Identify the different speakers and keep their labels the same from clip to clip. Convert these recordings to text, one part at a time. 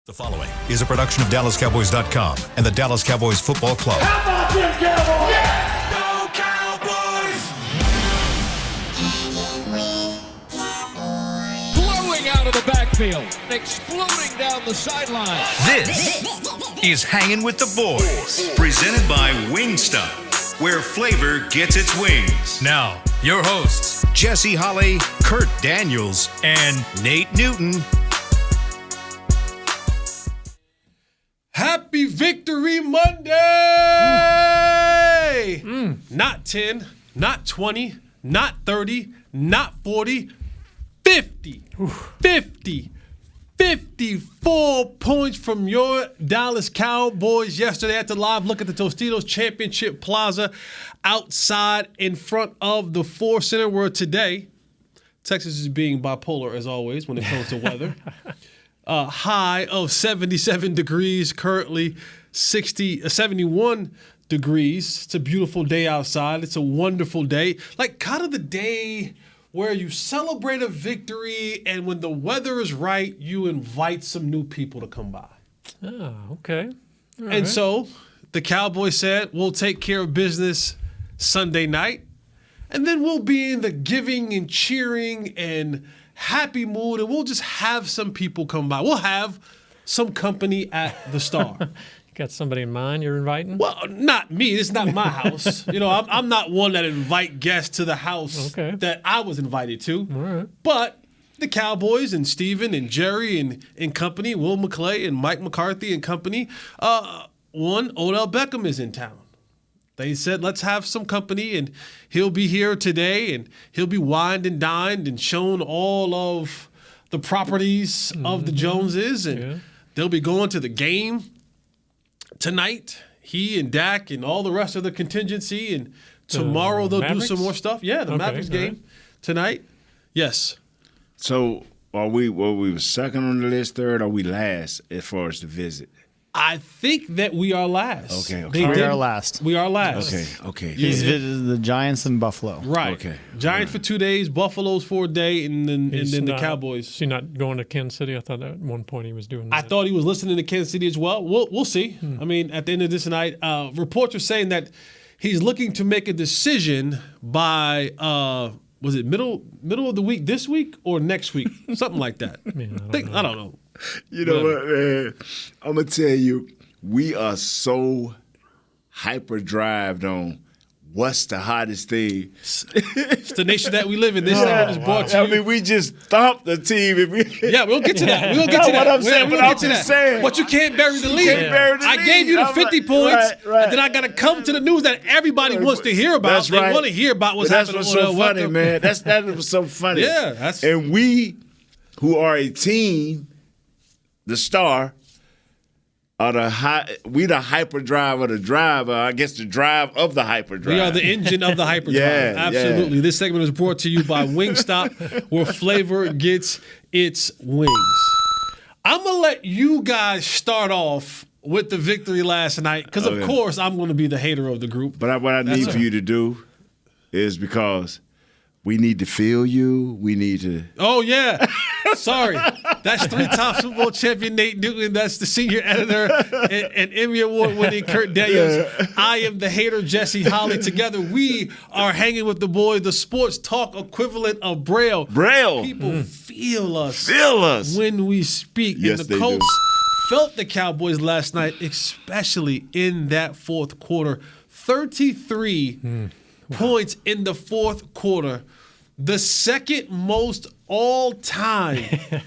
Speaker 1: The following is a production of DallasCowboys.com and the Dallas Cowboys Football Club.
Speaker 2: How about them Cowboys?
Speaker 3: Yeah! Go Cowboys!
Speaker 4: Blowing out of the backfield, exploding down the sideline.
Speaker 1: This is Hangin with the Boys, presented by Wingstop, where flavor gets its wings. Now, your hosts, Jesse Holley, Kurt Daniels, and Nate Newton.
Speaker 5: Happy Victory Monday! Not 10, not 20, not 30, not 40, 50. 54 points from your Dallas Cowboys yesterday at the live look at the Tostitos Championship Plaza outside in front of the Four Center, where today Texas is being bipolar as always when it comes to weather. High of 77 degrees, currently 71 degrees. It's a beautiful day outside. It's a wonderful day. Like kind of the day where you celebrate a victory and when the weather is right, you invite some new people to come by.
Speaker 6: Oh, okay. All
Speaker 5: And
Speaker 6: right.
Speaker 5: so the Cowboys said, we'll take care of business Sunday night, and then we'll be in the giving and cheering and happy mood, and we'll just have some people come by. We'll have some company at the Star.
Speaker 6: You got somebody in mind you're inviting?
Speaker 5: Well, not me. It's not my house. You know, I'm not one that invite guests to the house that I was invited to.
Speaker 6: All right.
Speaker 5: But the Cowboys and Steven and Jerry and company, Will McClay and Mike McCarthy and company, Odell Beckham is in town. They said, let's have some company, and he'll be here today, and he'll be wined and dined and shown all of the properties of the Joneses, and they'll be going to the game tonight. He and Dak and all the rest of the contingency, and tomorrow they'll
Speaker 6: Mavericks?
Speaker 5: do some more stuff. Yeah, the Mavericks game tonight. Yes.
Speaker 7: So were we second on the list, third, or we last as far as the visit?
Speaker 5: I think that we are last.
Speaker 7: Okay.
Speaker 5: They
Speaker 8: We are last.
Speaker 5: We are last.
Speaker 7: Okay.
Speaker 8: He's visited the Giants in Buffalo.
Speaker 5: Right.
Speaker 7: Okay.
Speaker 5: Giants for 2 days, Buffalo's for a day, and then the
Speaker 6: Is
Speaker 5: Cowboys.
Speaker 6: he not going to Kansas City? I thought that at one point he was doing that.
Speaker 5: I thought he was listening to Kansas City as well. We'll see. I mean, at the end of this night, reports are saying that he's looking to make a decision by was it middle of the week this week or next week, something like that. I don't know.
Speaker 7: You know what, man? I'm going to tell you, we are so hyperdrived on what's the hottest thing.
Speaker 5: It's the nation that we live in. This segment is brought to you.
Speaker 7: I mean, we just thumped the team.
Speaker 5: Yeah, we'll get to that. We'll get
Speaker 7: That's
Speaker 5: to that.
Speaker 7: what I'm saying,
Speaker 5: We'll
Speaker 7: but
Speaker 5: get
Speaker 7: I'm
Speaker 5: to
Speaker 7: just
Speaker 5: that.
Speaker 7: saying.
Speaker 5: But you can't bury the lead.
Speaker 7: can't bury the
Speaker 5: I
Speaker 7: lead.
Speaker 5: gave you the
Speaker 7: I'm
Speaker 5: 50
Speaker 7: like,
Speaker 5: points,
Speaker 7: right.
Speaker 5: and then I got to come to the news that everybody wants to hear about.
Speaker 7: That's
Speaker 5: They
Speaker 7: right.
Speaker 5: want to hear about what's
Speaker 7: That's
Speaker 5: happening.
Speaker 7: what's so
Speaker 5: on
Speaker 7: funny,
Speaker 5: Welcome.
Speaker 7: man. That was so funny.
Speaker 5: Yeah,
Speaker 7: and we, who are a team, the Star, are the hyperdrive of the driver. I guess the drive of the hyperdrive.
Speaker 5: We are the engine of the hyperdrive.
Speaker 7: Yeah,
Speaker 5: Absolutely.
Speaker 7: yeah.
Speaker 5: This segment is brought to you by Wingstop, where flavor gets its wings. I'm going to let you guys start off with the victory last night because, of course, I'm going to be the hater of the group.
Speaker 7: But what I need for you to do is because we need to feel you. We need to.
Speaker 5: Oh, yeah. Sorry. That's three-time Super Bowl champion Nate Newton. That's the senior editor and Emmy Award-winning Kurt Daniels. I am the hater, Jesse Holley. Together, we are hanging with the boys, the sports talk equivalent of Braille.
Speaker 7: Braille.
Speaker 5: People feel us.
Speaker 7: Feel us.
Speaker 5: When we speak.
Speaker 7: Yes,
Speaker 5: and the
Speaker 7: they
Speaker 5: Colts
Speaker 7: do.
Speaker 5: felt the Cowboys last night, especially in that fourth quarter. 33 points in the fourth quarter. The second most all time.
Speaker 6: That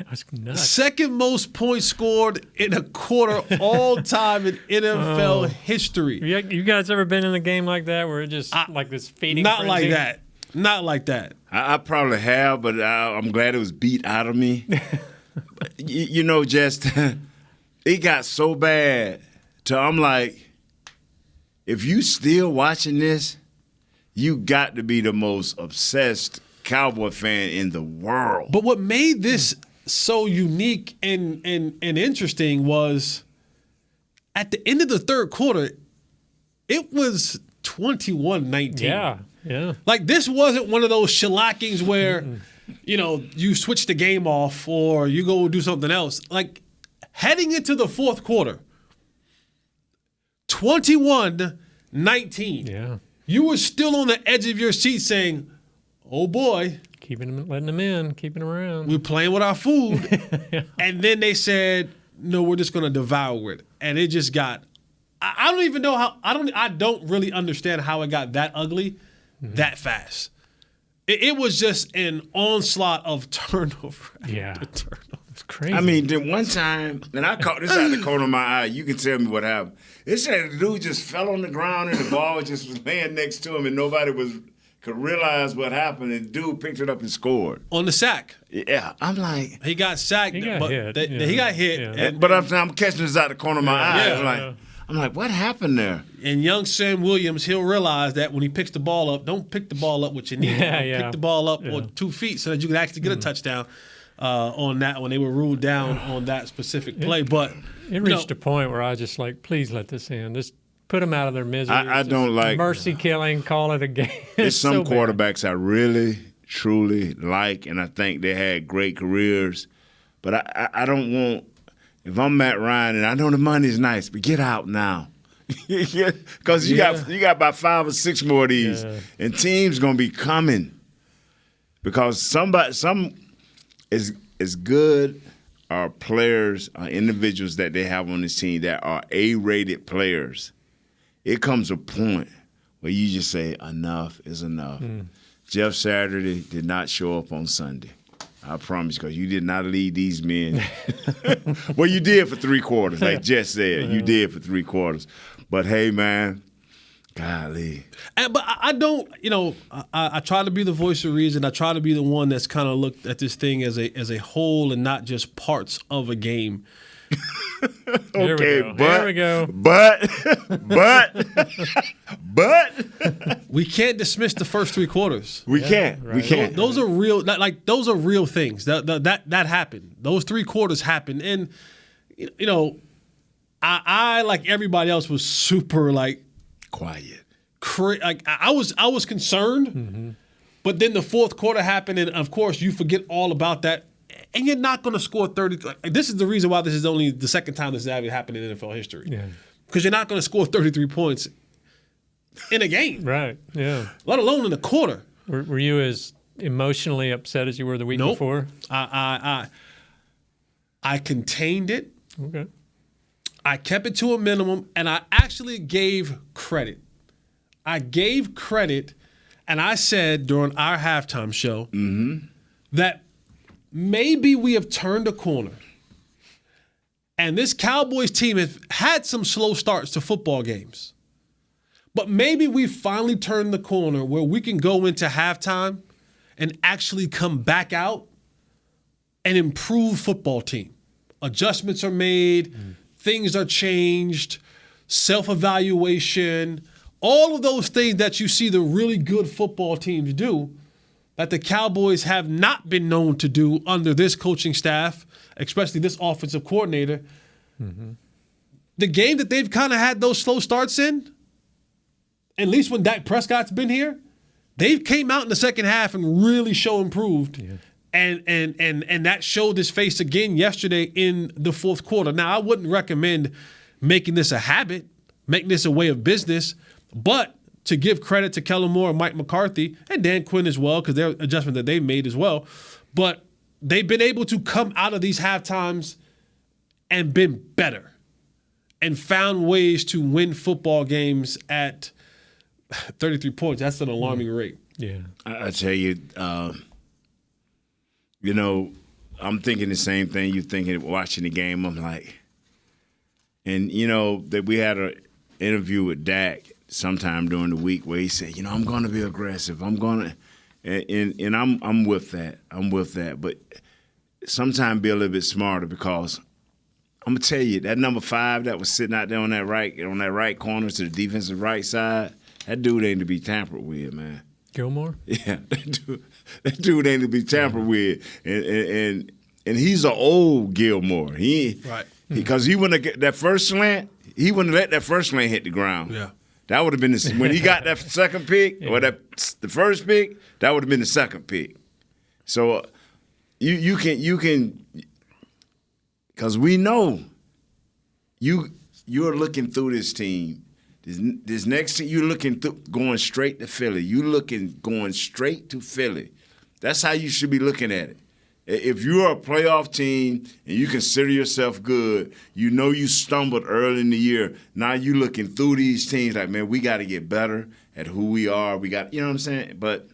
Speaker 6: was nuts.
Speaker 5: Second most points scored in a quarter all time in NFL history.
Speaker 6: You guys ever been in a game like that where it just like this fading
Speaker 5: Not
Speaker 6: frenzy?
Speaker 5: like that. Not like that.
Speaker 7: I probably have, but I'm glad it was beat out of me. you know, just it got so bad to I'm like, if you still watching this, you got to be the most obsessed Cowboy fan in the world.
Speaker 5: But what made this so unique and interesting was at the end of the third quarter, it was 21-19.
Speaker 6: Yeah.
Speaker 5: Like, this wasn't one of those shellackings where, you know, you switch the game off or you go do something else. Like, heading into the fourth quarter, 21-19.
Speaker 6: Yeah.
Speaker 5: You were still on the edge of your seat saying, oh boy,
Speaker 6: Letting them in, keeping them around.
Speaker 5: we're playing with our food. And then they said, no, we're just going to devour it. And it just got, I don't even know how, I don't really understand how it got that ugly that fast. It was just an onslaught of turnover.
Speaker 6: Yeah.
Speaker 5: after turnover.
Speaker 6: It's crazy.
Speaker 7: I mean, then one time, and I caught this out of the corner of my eye. You can tell me what happened. It said the dude just fell on the ground and the ball just was laying next to him, and nobody could realize what happened. And the dude picked it up and scored
Speaker 5: On the sack.
Speaker 7: Yeah, I'm like,
Speaker 5: He got sacked.
Speaker 6: He got
Speaker 5: but
Speaker 6: hit,
Speaker 5: He got hit.
Speaker 6: yeah.
Speaker 7: but I'm catching this out of the corner of my eye.
Speaker 6: Yeah.
Speaker 7: I'm like, what happened there?
Speaker 5: And young Sam Williams, he'll realize that when he picks the ball up, don't pick the ball up with your knee. Pick the ball up on 2 feet so that you can actually get a touchdown on that when they were ruled down on that specific play. But
Speaker 6: it reached a point where I was just like, please let this in. Just put them out of their misery.
Speaker 7: I don't like
Speaker 6: mercy killing. Call it a game.
Speaker 7: There's some
Speaker 6: so bad.
Speaker 7: quarterbacks I really, truly like, and I think they had great careers. But I don't want, if I'm Matt Ryan, and I know the money's nice, but get out now. Because you got about 5 or 6 more of these, and teams gonna be coming. Because some as good are players, individuals that they have on this team that are A-rated players. It comes a point where you just say enough is enough. Jeff Saturday did not show up on Sunday. I promise, because you did not lead these men. Well, you did for 3 quarters, like Jess said. You did for 3 quarters. But, hey, man, golly.
Speaker 5: But I don't, I try to be the voice of reason. I try to be the one that's kind of looked at this thing as a whole and not just parts of a game.
Speaker 7: Okay,
Speaker 6: Here we go.
Speaker 7: But
Speaker 5: We can't dismiss the first 3 quarters.
Speaker 7: we can't.
Speaker 6: right.
Speaker 7: We can't.
Speaker 5: Those are real. Those are real things. That happened. Those 3 quarters happened, and I like everybody else was super
Speaker 7: Quiet.
Speaker 5: I was concerned, but then the fourth quarter happened, and of course you forget all about that, and you're not going to score 30. This is the reason why this is only the second time this has ever happened in NFL history.
Speaker 6: Yeah.
Speaker 5: Because you're not going to score 33 points in a game,
Speaker 6: Right. Yeah.
Speaker 5: let alone in a quarter.
Speaker 6: Were you as emotionally upset as you were the week
Speaker 5: Nope.
Speaker 6: before?
Speaker 5: I contained it.
Speaker 6: Okay.
Speaker 5: I kept it to a minimum, and I actually gave credit. I gave credit, and I said during our halftime show that maybe we have turned a corner. And this Cowboys team has had some slow starts to football games. But maybe we finally turned the corner where we can go into halftime and actually come back out and improve football team. Adjustments are made. Things are changed, self-evaluation, all of those things that you see the really good football teams do that the Cowboys have not been known to do under this coaching staff, especially this offensive coordinator. The game that they've kind of had those slow starts in, at least when Dak Prescott's been here, they've came out in the second half and really improved. Yeah. And that showed his face again yesterday in the fourth quarter. Now, I wouldn't recommend making this a habit, making this a way of business, but to give credit to Kellen Moore and Mike McCarthy and Dan Quinn as well, because they're adjustment that they've made as well. But they've been able to come out of these halftimes and been better and found ways to win football games at 33 points. That's an alarming rate.
Speaker 6: Yeah.
Speaker 7: I tell you, I'm thinking the same thing you're thinking watching the game. I'm like, and that we had an interview with Dak sometime during the week where he said, I'm going to be aggressive. I'm going to, and I'm with that. I'm with that. But sometimes be a little bit smarter, because I'm gonna tell you that number 5 that was sitting out there on that right corner to the defensive right side, that dude ain't to be tampered with, man.
Speaker 6: Gilmore?
Speaker 7: Yeah, that dude ain't to be tampered with, and he's an old Gilmore. Because he wouldn't have that first slant. He wouldn't have let that first slant hit the ground.
Speaker 5: Yeah,
Speaker 7: that would have been when he got that second pick or the first pick. That would have been the second pick. So you can because we know you're looking through this team. This next team, you're looking through, going straight to Philly. Going straight to Philly. That's how you should be looking at it. If you're a playoff team and you consider yourself good, you know you stumbled early in the year. Now you looking through these teams like, man, we got to get better at who we are. We got, you know what I'm saying? But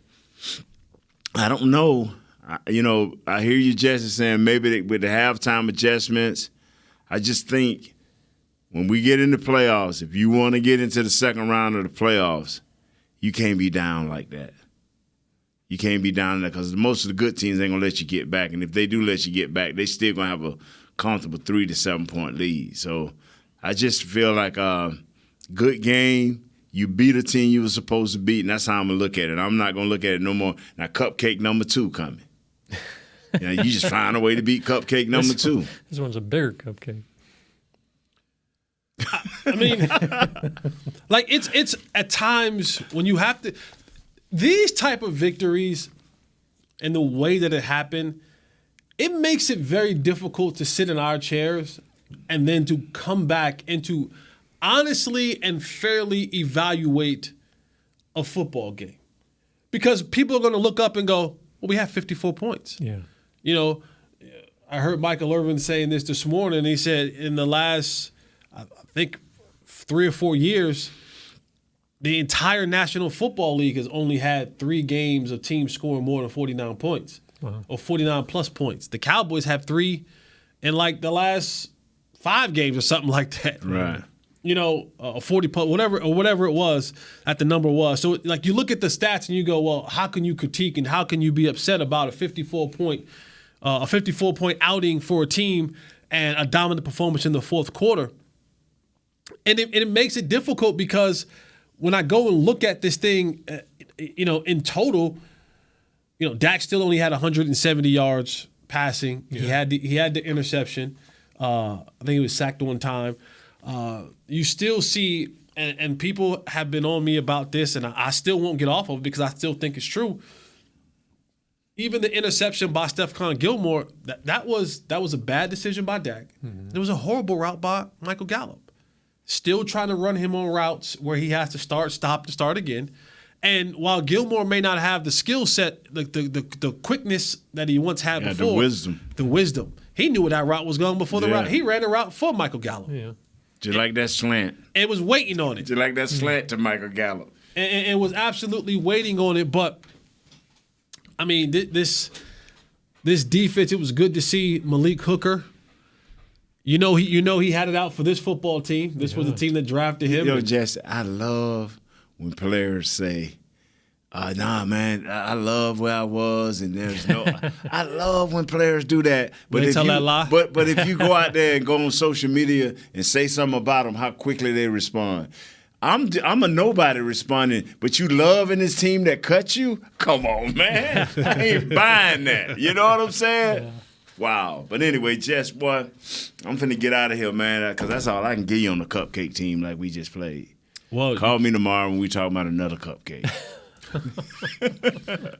Speaker 7: I don't know. I hear you, Jesse, saying maybe with the halftime adjustments. I just think when we get into playoffs, if you want to get into the second round of the playoffs, you can't be down like that. You can't be down there because most of the good teams ain't going to let you get back. And if they do let you get back, they still going to have a comfortable 3 to 7 point lead. So I just feel like good game. You beat a team you were supposed to beat, and that's how I'm going to look at it. I'm not going to look at it no more. Now, cupcake number 2 coming. You just find a way to beat cupcake number 2.
Speaker 6: This one's a bigger cupcake.
Speaker 5: I mean, like it's at times when you have to – these type of victories and the way that it happened, it makes it very difficult to sit in our chairs and then to come back and to honestly and fairly evaluate a football game. Because people are going to look up and go, well, we have 54 points.
Speaker 6: Yeah.
Speaker 5: I heard Michael Irvin saying this morning. He said in the last, I think, 3 or 4 years, the entire National Football League has only had 3 games of teams scoring more than 49 points or 49-plus points. The Cowboys have 3 in, like, the last 5 games or something like that.
Speaker 7: Right.
Speaker 5: 40 whatever it was that the number was. So, like, you look at the stats and you go, well, how can you critique and how can you be upset about a 54-point outing for a team and a dominant performance in the fourth quarter? And it makes it difficult because – when I go and look at this thing, in total, Dak still only had 170 yards passing. Yeah. He had the interception. I think he was sacked one time. You still see, and people have been on me about this, and I still won't get off of it because I still think it's true. Even the interception by Stephon Gilmore, that was a bad decision by Dak. Mm-hmm. It was a horrible route by Michael Gallup. Still trying to run him on routes where he has to stop to start again. And while Gilmore may not have the skill set, the quickness that he once had before. The wisdom. He knew where that route was going before the route. He ran the route for Michael Gallup.
Speaker 6: Yeah.
Speaker 7: Just like that slant.
Speaker 5: It was waiting on it.
Speaker 7: Just like that slant to Michael Gallup.
Speaker 5: And was absolutely waiting on it. But, I mean, this defense, it was good to see Malik Hooker. He had it out for this football team. This was the team that drafted him.
Speaker 7: Jesse, I love when players say, nah, man, I love where I was, and there's no – I love when players do that. But
Speaker 5: they tell that lie?
Speaker 7: But if you go out there and go on social media and say something about them, how quickly they respond. I'm a nobody responding, but you loving this team that cut you? Come on, man. I ain't buying that. You know what I'm saying? Yeah. Wow. But anyway, Jess, boy, I'm finna get out of here, man, because that's all I can give you on the cupcake team like we just played.
Speaker 5: Well,
Speaker 7: call me tomorrow when we talk about another cupcake.
Speaker 5: Well,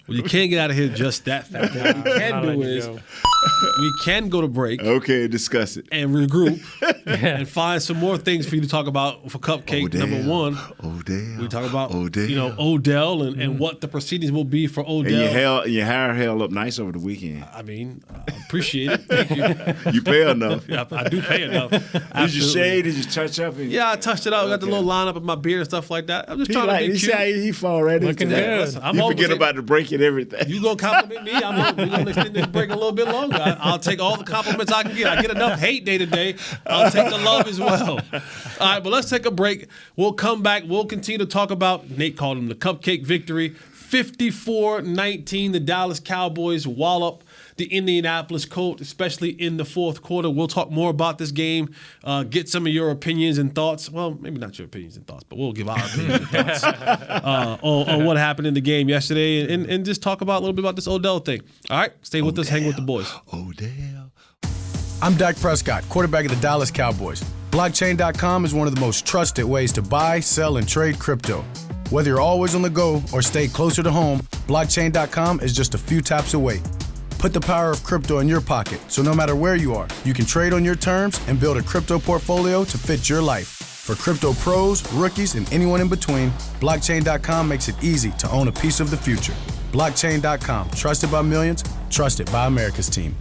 Speaker 5: you can't get out of here just that fast. What we can do is we can go to break.
Speaker 7: Okay, discuss it.
Speaker 5: And regroup and find some more things for you to talk about for cupcake.
Speaker 7: Odell.
Speaker 5: Number one.
Speaker 7: Odell.
Speaker 5: We talk about
Speaker 7: Odell.
Speaker 5: Odell and what the proceedings will be for Odell.
Speaker 7: And your hair held up nice over the weekend.
Speaker 5: I mean, I appreciate it. Thank you.
Speaker 7: You pay enough.
Speaker 5: Yeah, I do pay enough.
Speaker 7: Did you shave? Did you touch up?
Speaker 5: Yeah, I touched it up. Got the little line up in my beard and stuff like that. I'm just trying to be cute.
Speaker 7: See how he fall right into that.
Speaker 5: Listen,
Speaker 7: you forget about the break and everything.
Speaker 5: You gonna compliment me? We're gonna extend this break a little bit longer. I'll take all the compliments I can get. I get enough hate day to day. I'll take the love as well. All right, but let's take a break. We'll come back. We'll continue to talk about, Nate called them the cupcake victory. 54-19, the Dallas Cowboys wallop the Indianapolis Colts, especially in the fourth quarter. We'll talk more about this game, get some of your opinions and thoughts. Well, maybe not your opinions and thoughts, but we'll give our opinions and thoughts on what happened in the game yesterday and just talk about a little bit about this Odell thing. All right, stay with us, hang with the boys.
Speaker 7: Odell.
Speaker 2: I'm Dak Prescott, quarterback of the Dallas Cowboys. Blockchain.com is one of the most trusted ways to buy, sell, and trade crypto. Whether you're always on the go or stay closer to home, Blockchain.com is just a few taps away. Put the power of crypto in your pocket, so no matter where you are, you can trade on your terms and build a crypto portfolio to fit your life. For crypto pros, rookies, and anyone in between, blockchain.com makes it easy to own a piece of the future. Blockchain.com, trusted by millions, trusted by America's team.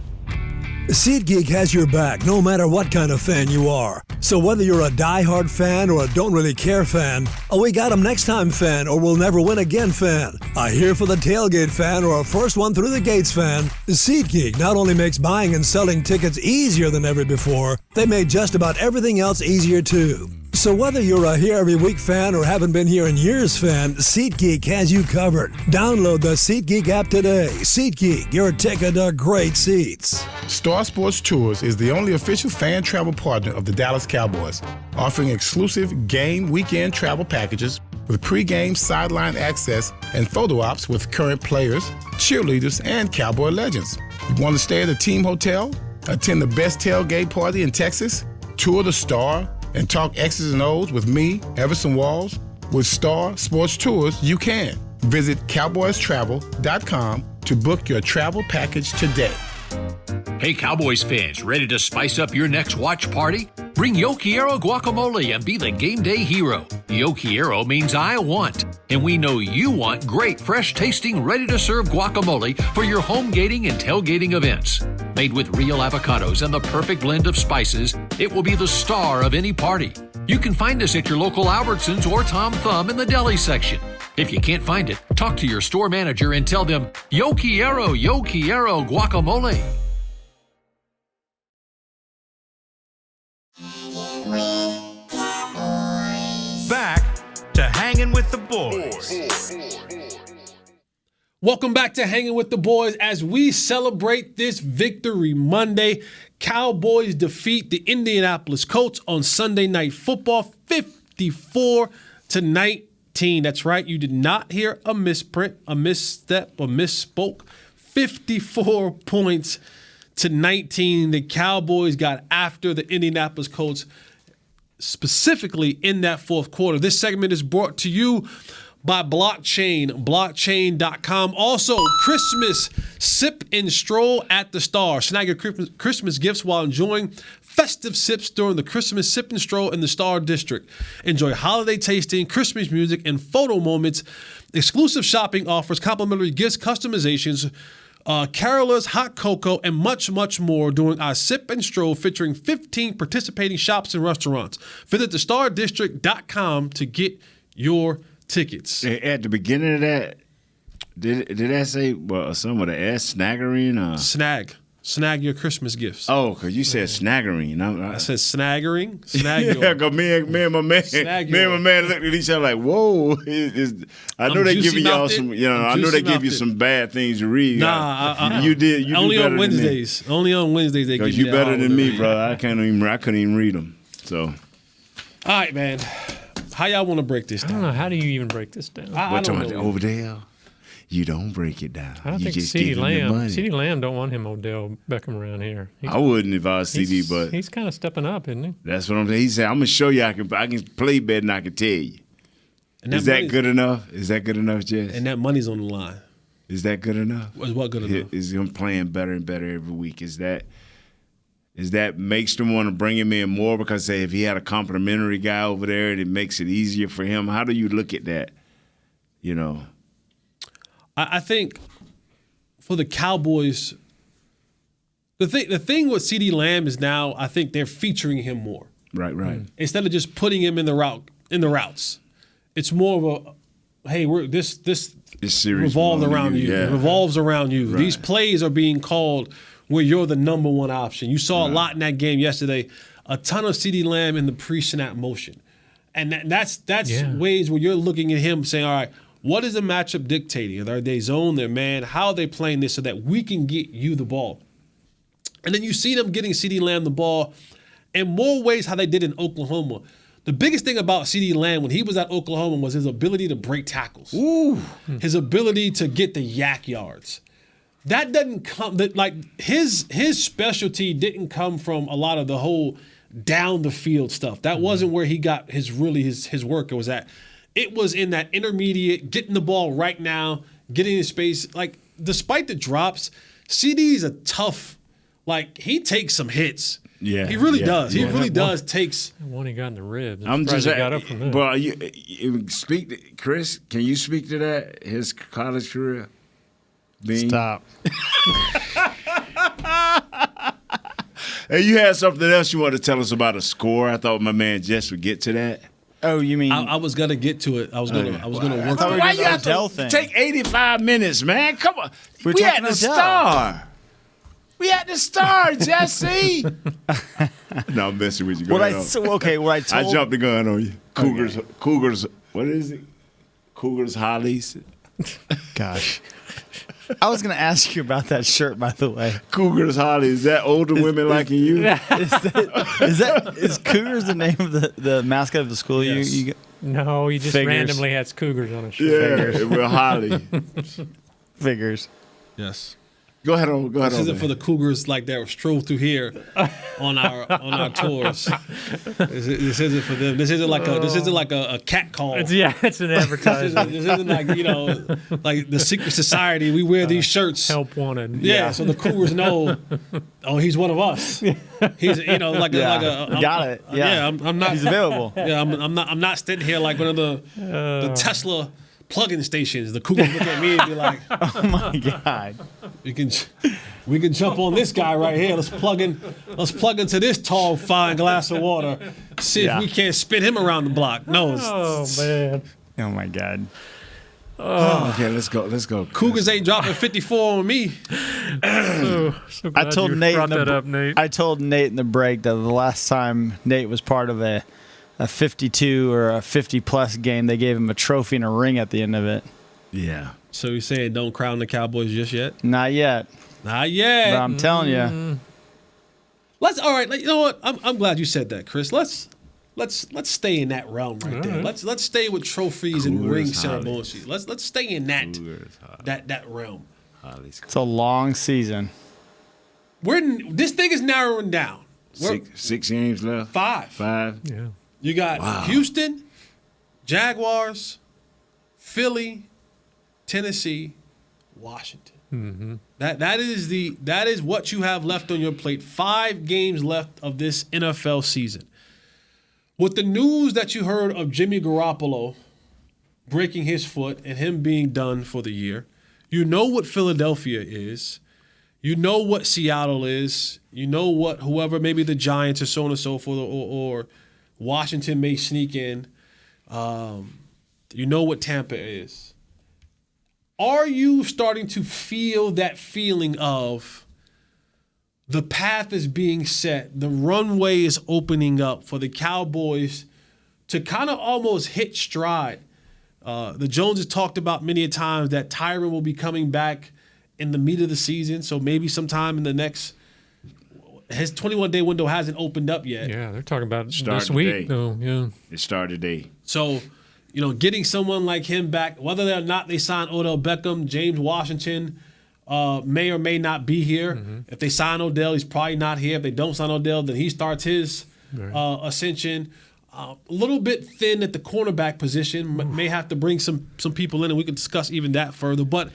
Speaker 9: SeatGeek has your back no matter what kind of fan you are. So whether you're a die-hard fan or a don't really care fan, a we got 'em next time fan or we'll never win again fan, a here for the tailgate fan or a first one through the gates fan, SeatGeek not only makes buying and selling tickets easier than ever before, they made just about everything else easier too. So whether you're a here every week fan or haven't been here in years fan, SeatGeek has you covered. Download the SeatGeek app today. SeatGeek, your ticket to great seats.
Speaker 10: Star Sports Tours is the only official fan travel partner of the Dallas Cowboys, offering exclusive game weekend travel packages with pregame sideline access and photo ops with current players, cheerleaders, and Cowboy legends. You want to stay at a team hotel, attend the best tailgate party in Texas, tour the Star, and talk X's and O's with me, Everson Walls? With Star Sports Tours, you can. Visit cowboystravel.com to book your travel package today.
Speaker 11: Hey Cowboys fans, ready to spice up your next watch party? Bring Yo Quiero guacamole and be the game day hero. Yo Quiero means I want, and we know you want great, fresh-tasting, ready-to-serve guacamole for your home gating and tailgating events. Made with real avocados and the perfect blend of spices, it will be the star of any party. You can find us at your local Albertsons or Tom Thumb in the deli section. If you can't find it, talk to your store manager and tell them, Yo Quiero guacamole.
Speaker 1: Back to Hanging with the Boys.
Speaker 5: Welcome back to Hanging with the Boys as we celebrate this Victory Monday. Cowboys defeat the Indianapolis Colts on Sunday Night Football 54-19. That's right. You did not hear a misprint, a misstep, or misspoke. 54 points to 19. The Cowboys got after the Indianapolis Colts, specifically in that fourth quarter. This segment is brought to you by blockchain.com. Also, Christmas sip and stroll at the Star. Snag your Christmas gifts while enjoying festive sips during the Christmas sip and stroll in the Star District. Enjoy holiday tasting, Christmas music, and photo moments, exclusive shopping offers, complimentary gifts, customizations, carolers, hot cocoa, and much, much more during our sip and stroll featuring 15 participating shops and restaurants. Visit thestardistrict.com to get your tickets.
Speaker 7: At the beginning of that, did that say some of the S snaggering?
Speaker 5: Snag your Christmas gifts.
Speaker 7: Oh, because you said snaggering.
Speaker 5: I said snaggering. Snag
Speaker 7: yeah,
Speaker 5: your.
Speaker 7: because me and my man looked at each other like, "Whoa!" I know they give y'all some. I know they give you some bad things to read.
Speaker 5: Nah,
Speaker 7: you did. You
Speaker 5: only
Speaker 7: do better
Speaker 5: on Wednesdays.
Speaker 7: Than me.
Speaker 5: Only on Wednesdays they give you.
Speaker 7: Because you better than me, brother. I couldn't even read them. So.
Speaker 5: All right, man. How y'all want to break this down?
Speaker 6: I don't know. How do you even break this down?
Speaker 5: I don't know.
Speaker 7: Over there, you don't break it down.
Speaker 6: I don't
Speaker 7: you
Speaker 6: think
Speaker 7: just
Speaker 6: CeeDee
Speaker 7: give
Speaker 6: Lamb.
Speaker 7: him the money.
Speaker 6: CeeDee Lamb don't want him Odell Beckham around here.
Speaker 7: I wouldn't if I was CD, but
Speaker 6: he's kind of stepping up, isn't he?
Speaker 7: That's what I'm saying. He said, "I'm gonna show you I can play better than I can tell you." Is that good enough? Is that good enough, Jess?
Speaker 5: And that money's on the line.
Speaker 7: Is that good enough?
Speaker 5: Is what good enough?
Speaker 7: Is him playing better and better every week? Is that makes them want to bring him in more because, say, if he had a complimentary guy over there, it makes it easier for him? How do you look at that?
Speaker 5: I think for the Cowboys, the thing with CeeDee Lamb is now I think they're featuring him more.
Speaker 7: Right.
Speaker 5: Instead of just putting him in the routes, it's more of a hey, this revolves around you.
Speaker 7: Yeah.
Speaker 5: It revolves around you.
Speaker 7: Right.
Speaker 5: These plays are being called where you're the number one option. You saw a lot in that game yesterday. A ton of CeeDee Lamb in the pre-snap motion, and that's ways where you're looking at him saying, all right, what is the matchup dictating? Are they zone, their man? How are they playing this so that we can get you the ball? And then you see them getting CeeDee Lamb the ball in more ways how they did in Oklahoma. The biggest thing about CeeDee Lamb when he was at Oklahoma was his ability to break tackles. Ooh. His ability to get the yak yards. That doesn't come his specialty didn't come from a lot of the whole down the field stuff. That wasn't where he got his work. It was in that intermediate, getting the ball right now, getting in space. Like, despite the drops, CeeDee's a tough, like, he takes some hits.
Speaker 7: Yeah.
Speaker 5: He really
Speaker 7: yeah,
Speaker 5: does.
Speaker 7: yeah.
Speaker 5: He really does takes.
Speaker 6: One he got in the ribs.
Speaker 7: I'm just
Speaker 6: got up from there.
Speaker 7: Well, you speak, Chris. Can you speak to that? His college career.
Speaker 8: Stop.
Speaker 7: Hey, you had something else you wanted to tell us about a score? I thought my man Jess would get to that.
Speaker 8: Oh, you mean
Speaker 5: I was gonna get to it. I was gonna work.
Speaker 8: thought we were
Speaker 7: Why
Speaker 8: doing
Speaker 7: you
Speaker 8: the
Speaker 7: have to
Speaker 8: Odell thing.
Speaker 7: take 85 minutes, man? Come on.
Speaker 8: We're
Speaker 7: We
Speaker 8: talking
Speaker 7: at the
Speaker 8: Odell.
Speaker 7: Star. We at the Star, Jesse. No, I'm messing with you. Go ahead on.
Speaker 8: what I told
Speaker 7: I jumped the gun on you. Cougars. What is it? Cougars Hollies.
Speaker 8: Gosh. I was going to ask you about that shirt, by the way.
Speaker 7: Cougars Hollies. Is that older women liking you?
Speaker 8: Is Cougars the name of the mascot of the school?
Speaker 5: Yes.
Speaker 8: You
Speaker 6: No, he just
Speaker 8: Figures.
Speaker 6: randomly has Cougars on his shirt.
Speaker 7: Yeah, we're Holly.
Speaker 8: figures.
Speaker 5: Yes.
Speaker 7: Go ahead on.
Speaker 5: This isn't for the Cougars like that stroll through here on our tours. This isn't for them. This isn't like a cat call.
Speaker 6: It's an advertisement.
Speaker 5: This isn't like like the secret society. We wear these shirts.
Speaker 6: Help wanted.
Speaker 5: Yeah, so the Cougars know. Oh, he's one of us. He's
Speaker 8: Got it. Yeah,
Speaker 5: I'm not.
Speaker 8: He's available.
Speaker 5: Yeah, I'm not sitting here like one of the Tesla plug-in stations. The Cougars look at me and be like,
Speaker 8: Oh my God.
Speaker 5: we can jump on this guy right here. Let's plug into this tall, fine glass of water. See if we can't spin him around the block. No.
Speaker 6: Man.
Speaker 8: Oh my God.
Speaker 7: Okay, let's go.
Speaker 5: Cougars ain't dropping 54 on me.
Speaker 6: So
Speaker 8: I
Speaker 6: glad
Speaker 8: told
Speaker 6: you
Speaker 8: Nate.
Speaker 6: brought that up, Nate.
Speaker 8: I told Nate in the break that the last time Nate was part of a 52 or a 50-plus game, they gave him a trophy and a ring at the end of it.
Speaker 7: Yeah.
Speaker 5: So you're saying don't crown the Cowboys just yet?
Speaker 8: Not yet,
Speaker 5: Not yet.
Speaker 8: but I'm telling you.
Speaker 5: All right. You know what? I'm glad you said that, Chris. Let's stay in that realm right there. Let's stay with trophies and ring ceremonies. Let's stay in that realm.
Speaker 8: It's a long season.
Speaker 5: This thing is narrowing down.
Speaker 7: Six games left.
Speaker 5: Five.
Speaker 6: Yeah.
Speaker 5: You got Houston, Jaguars, Philly, Tennessee, Washington.
Speaker 6: Mm-hmm.
Speaker 5: That is what you have left on your plate. 5 games left of this NFL season. With the news that you heard of Jimmy Garoppolo breaking his foot and him being done for the year, you know what Philadelphia is. You know what Seattle is. You know what whoever, maybe the Giants or so on and so forth, or Washington may sneak in. You know what Tampa is. Are you starting to feel that feeling of the path is being set, the runway is opening up for the Cowboys to kind of almost hit stride? The Joneses talked about many a times that Tyron will be coming back in the meat of the season, so maybe sometime in the next. His 21-day window hasn't opened up yet.
Speaker 6: Yeah, they're talking about
Speaker 7: Start
Speaker 6: this
Speaker 7: today.
Speaker 6: week, though. Yeah.
Speaker 7: It started today.
Speaker 5: So, getting someone like him back, whether or not they sign Odell Beckham, James Washington may or may not be here.
Speaker 6: Mm-hmm.
Speaker 5: If they sign Odell, he's probably not here. If they don't sign Odell, then he starts his ascension. A little bit thin at the cornerback position. May have to bring some people in, and we can discuss even that further. But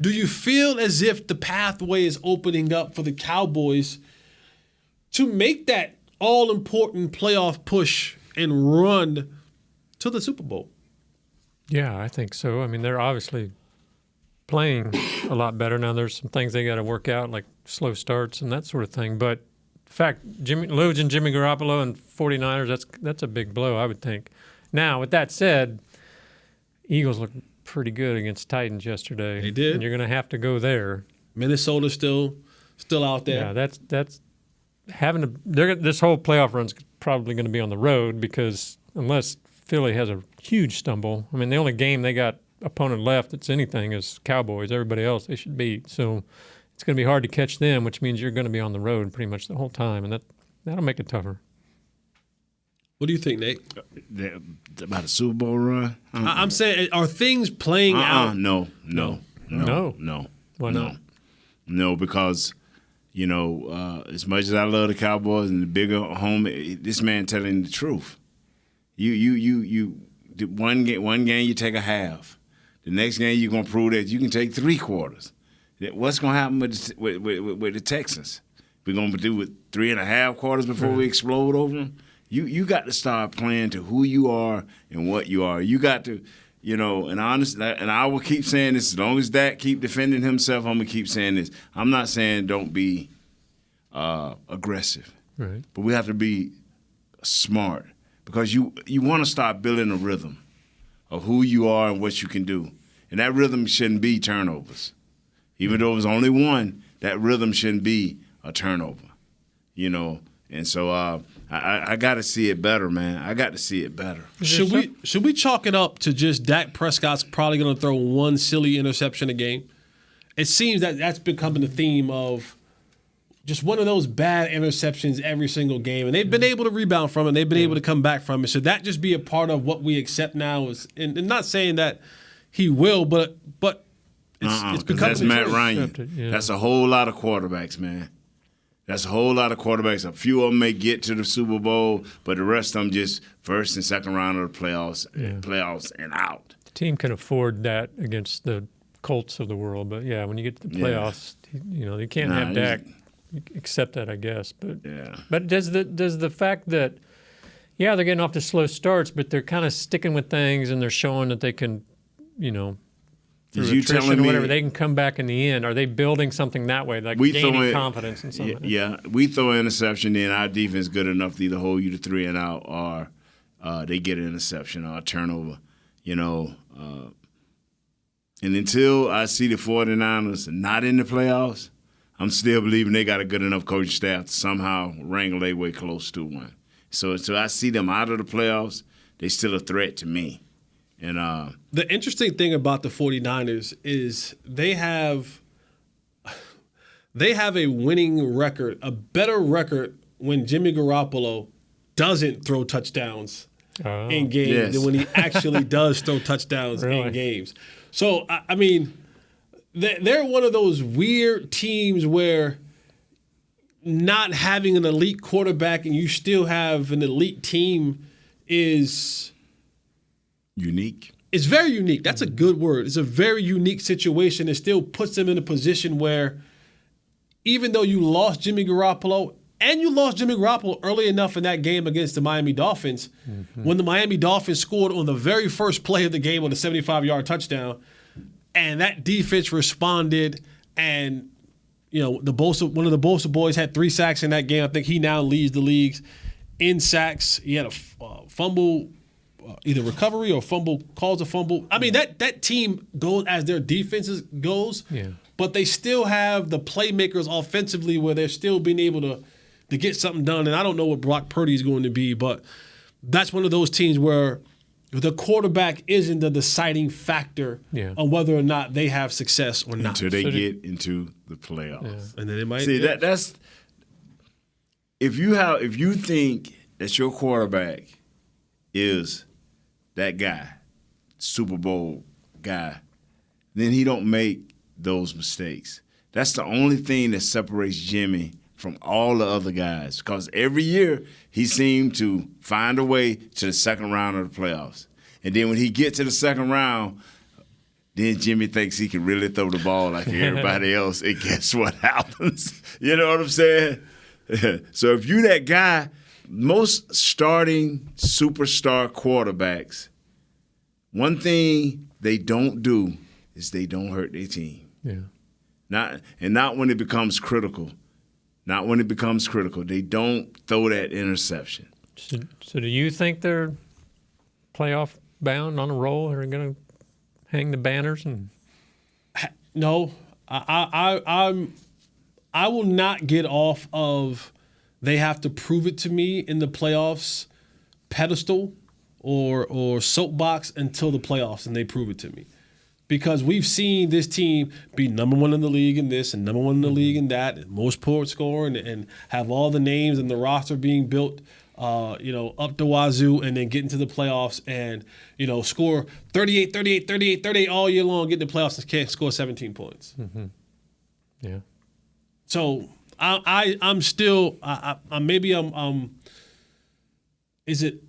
Speaker 5: do you feel as if the pathway is opening up for the Cowboys to make that all-important playoff push and run to the Super Bowl?
Speaker 6: Yeah, I think so. I mean, they're obviously playing a lot better now. There's some things they got to work out, like slow starts and that sort of thing. But in fact, losing Jimmy Garoppolo and 49ers, that's a big blow, I would think. Now, with that said, Eagles look pretty good against Titans yesterday.
Speaker 5: They did.
Speaker 6: And you're going to have to go there.
Speaker 5: Minnesota's still out there.
Speaker 6: Yeah, that's this whole playoff run's probably going to be on the road, because unless Philly has a huge stumble, I mean, the only game they got opponent left that's anything is Cowboys. Everybody else they should beat. So it's going to be hard to catch them, which means you're going to be on the road pretty much the whole time, and that'll make it tougher.
Speaker 5: What do you think, Nate?
Speaker 7: About a Super Bowl run?
Speaker 5: I'm saying, are things playing out?
Speaker 7: No.
Speaker 6: Why not?
Speaker 7: No, because as much as I love the Cowboys and the bigger home, this man telling the truth. You one game you take a half. The next game you're gonna prove that you can take 3 quarters. What's going to happen with the Texans? We're going to do with 3.5 quarters before we explode over them? You got to start playing to who you are and what you are. You got to, and I will keep saying this as long as Dak keep defending himself. I'm gonna keep saying this. I'm not saying don't be aggressive,
Speaker 6: right?
Speaker 7: But we have to be smart because you want to start building a rhythm of who you are and what you can do, and that rhythm shouldn't be turnovers. Even though it was only one, that rhythm shouldn't be a turnover, And so I got to see it better, man. I got to see it better.
Speaker 5: Should we chalk it up to just Dak Prescott's probably going to throw one silly interception a game? It seems that that's becoming the theme of just one of those bad interceptions every single game, and they've been able to rebound from it. They've been able to come back from it. Should that just be a part of what we accept now? And not saying that he will, but it's becoming
Speaker 7: that's Matt
Speaker 5: choice.
Speaker 7: Ryan. That's a whole lot of quarterbacks, man. That's a whole lot of quarterbacks. A few of them may get to the Super Bowl, but the rest of them just first and second round of the playoffs and out.
Speaker 6: The team can afford that against the Colts of the world, but when you get to the playoffs, you can't have Dak accept that, I guess. But does the fact that they're getting off to slow starts, but they're kind of sticking with things and they're showing that they can, through attrition or whatever, they can come back in the end. Are they building something that way, like gaining confidence in something?
Speaker 7: Yeah, we throw an interception, then our defense is good enough to either hold you to 3 and out or they get an interception or a turnover, and until I see the 49ers not in the playoffs, I'm still believing they got a good enough coaching staff to somehow wrangle their way close to one. So until I see them out of the playoffs, they're still a threat to me. And
Speaker 5: the interesting thing about the 49ers is they have a winning record, a better record when Jimmy Garoppolo doesn't throw touchdowns in games than when he actually does throw touchdowns in games. So, I mean, they're one of those weird teams where not having an elite quarterback and you still have an elite team is
Speaker 7: unique.
Speaker 5: It's very unique. That's a good word. It's a very unique situation. It still puts them in a position where even though you lost Jimmy Garoppolo, and you lost Jimmy Garoppolo early enough in that game against the Miami Dolphins, when the Miami Dolphins scored on the very first play of the game on a 75-yard touchdown, and that defense responded, and one of the Bosa boys had 3 sacks in that game. I think he now leads the league in sacks. He had a fumble, either recovery or fumble, calls a fumble. I mean, that team goes as their defenses goes, but they still have the playmakers offensively where they're still being able to get something done. And I don't know what Brock Purdy is going to be, but that's one of those teams where the quarterback isn't the deciding factor on whether or not they have success or not.
Speaker 7: Until they get into the playoffs.
Speaker 5: And then it might
Speaker 7: see that's if you think that your quarterback is that guy, Super Bowl guy, then he don't make those mistakes. That's the only thing that separates Jimmy from all the other guys, because every year he seemed to find a way to the second round of the playoffs. And then when he gets to the second round, then Jimmy thinks he can really throw the ball like everybody else, and guess what happens? You know what I'm saying? So if you that guy, most starting superstar quarterbacks, one thing they don't do is they don't hurt their team. Not when it becomes critical. Not when it becomes critical. They don't throw that interception.
Speaker 6: So do you think they're playoff bound on a roll? Are they going to hang the banners?
Speaker 5: No, I will not get off of they have to prove it to me in the playoffs pedestal or soapbox until the playoffs and they prove it to me. Because we've seen this team be number 1 in the league in this and number 1 in the league in that, and most points scoring, and have all the names and the roster being built, up the wazoo, and then get into the playoffs and, score 38 all year long, get in the playoffs and can't score 17 points.
Speaker 6: Yeah.
Speaker 5: So I'm still, is it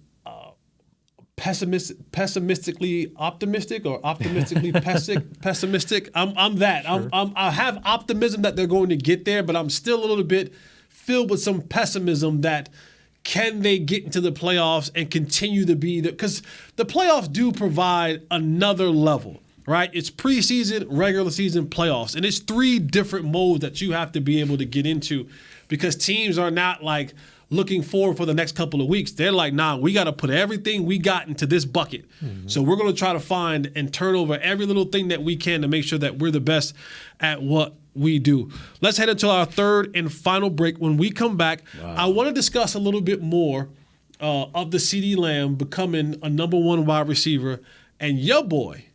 Speaker 5: pessimistically optimistic or optimistically pessimistic. I'm that. Sure. I have optimism that they're going to get there, but I'm still a little bit filled with some pessimism that can they get into the playoffs and continue to be there? Because the playoffs do provide another level, right? It's preseason, regular season, playoffs. And it's 3 different modes that you have to be able to get into because teams are not like looking forward for the next couple of weeks. They're like, nah, we got to put everything we got into this bucket. Mm-hmm. So we're going to try to find and turn over every little thing that we can to make sure that we're the best at what we do. Let's head into our third and final break. When we come back, I want to discuss a little bit more of the CeeDee Lamb becoming a number 1 wide receiver. And your boy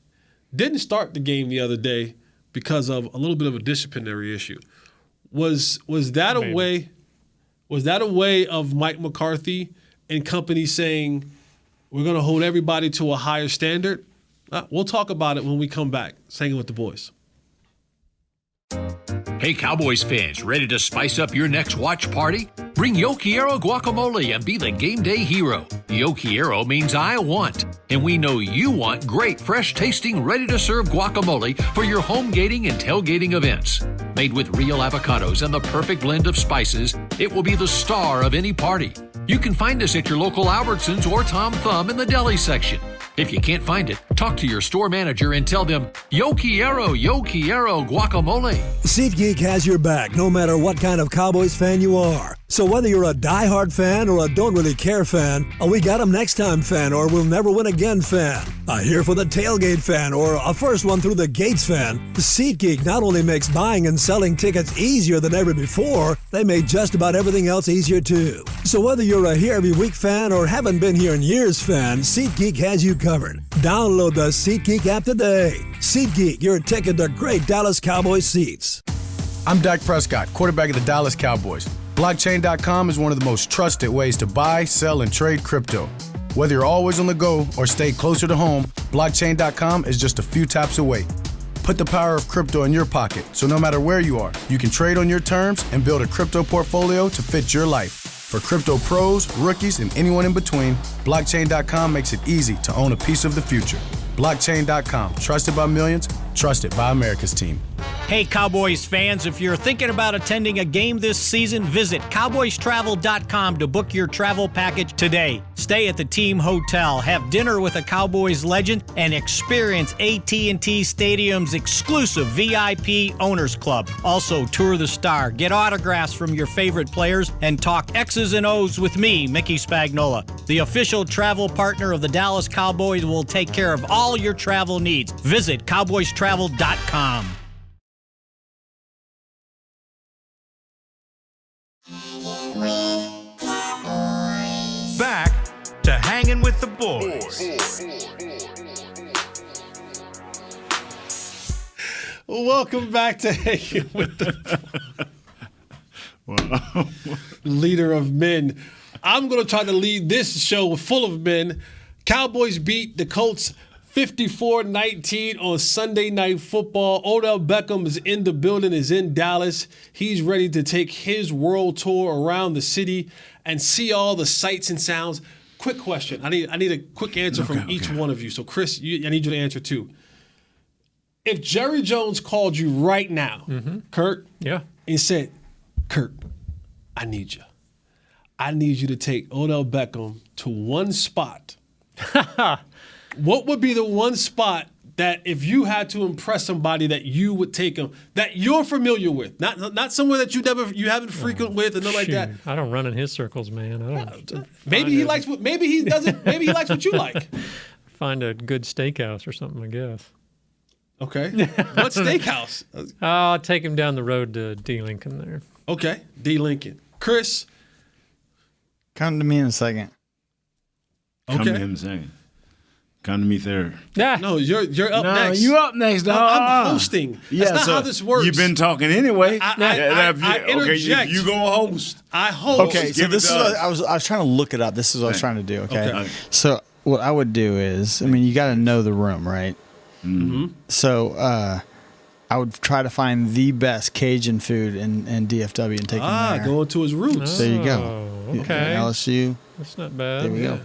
Speaker 5: didn't start the game the other day because of a little bit of a disciplinary issue. Was that a way? Was that a way of Mike McCarthy and company saying we're going to hold everybody to a higher standard? We'll talk about it when we come back. Hanging with the boys.
Speaker 11: Hey, Cowboys fans, ready to spice up your next watch party? Bring Yo Quiero guacamole and be the game day hero. Yo Quiero means I want, and we know you want great, fresh-tasting, ready-to-serve guacamole for your home gating and tailgating events. Made with real avocados and the perfect blend of spices, it will be the star of any party. You can find us at your local Albertsons or Tom Thumb in the deli section. If you can't find it, talk to your store manager and tell them, Yo Quiero guacamole.
Speaker 9: SeatGeek has your back no matter what kind of Cowboys fan you are. So whether you're a diehard fan or a don't really care fan, a we got 'em next time fan or we'll never win again fan, a here for the tailgate fan or a first one through the gates fan, SeatGeek not only makes buying and selling tickets easier than ever before, they make just about everything else easier too. So whether you're a here every week fan or haven't been here in years fan, SeatGeek has you covered. Download the SeatGeek app today. SeatGeek, your ticket to great Dallas Cowboys seats.
Speaker 2: I'm Dak Prescott, quarterback of the Dallas Cowboys. Blockchain.com is one of the most trusted ways to buy, sell, and trade crypto. Whether you're always on the go or stay closer to home, Blockchain.com is just a few taps away. Put the power of crypto in your pocket, so no matter where you are, you can trade on your terms and build a crypto portfolio to fit your life. For crypto pros, rookies, and anyone in between, Blockchain.com makes it easy to own a piece of the future. Blockchain.com, trusted by millions, trusted by America's team.
Speaker 12: Hey, Cowboys fans, if you're thinking about attending a game this season, visit cowboystravel.com to book your travel package today. Stay at the team hotel, have dinner with a Cowboys legend, and experience AT&T Stadium's exclusive VIP Owners Club. Also, tour the Star, get autographs from your favorite players, and talk X's and O's with me, Mickey Spagnola. The official travel partner of the Dallas Cowboys will take care of all your travel needs. Visit cowboystravel.com.
Speaker 1: Back to Hanging with the Boys.
Speaker 5: Welcome back to Hanging with the Boys. Leader of men. I'm going to try to lead this show full of men. Cowboys beat the Colts 54-19 on Sunday Night Football. Odell Beckham is in the building, is in Dallas. He's ready to take his world tour around the city and see all the sights and sounds. Quick question. I need a quick answer from each one of you. So, Chris, I need you to answer too. If Jerry Jones called you right now, Kurt, and said, Kurt, I need you. I need you to take Odell Beckham to one spot. What would be the one spot that if you had to impress somebody that you would take him, that you're familiar with, not somewhere that you haven't frequent with and nothing like that?
Speaker 6: I don't run in his circles, man.
Speaker 5: Maybe he likes what he likes what you like.
Speaker 6: Find a good steakhouse or something, I guess.
Speaker 5: Okay. What steakhouse?
Speaker 6: I'll take him down the road to D. Lincoln there.
Speaker 5: Okay. D. Lincoln. Chris?
Speaker 8: Come to me in a second.
Speaker 5: Okay.
Speaker 7: Come to him in a second. Come to me third.
Speaker 5: Yeah. No, you're up next.
Speaker 7: You up next, dog.
Speaker 5: I'm hosting. That's not how this works.
Speaker 7: You've been talking anyway.
Speaker 5: I interject.
Speaker 7: You gonna host.
Speaker 5: I host.
Speaker 8: Okay, so this is what I was trying to look it up. This is what I was trying to do. Okay. So what I would do is, I mean, you got to know the room, right?
Speaker 7: Mm-hmm.
Speaker 8: So I would try to find the best Cajun food in DFW and take him there.
Speaker 5: Going to his roots.
Speaker 8: There you go.
Speaker 6: Okay.
Speaker 8: LSU.
Speaker 6: That's not bad.
Speaker 8: There we go.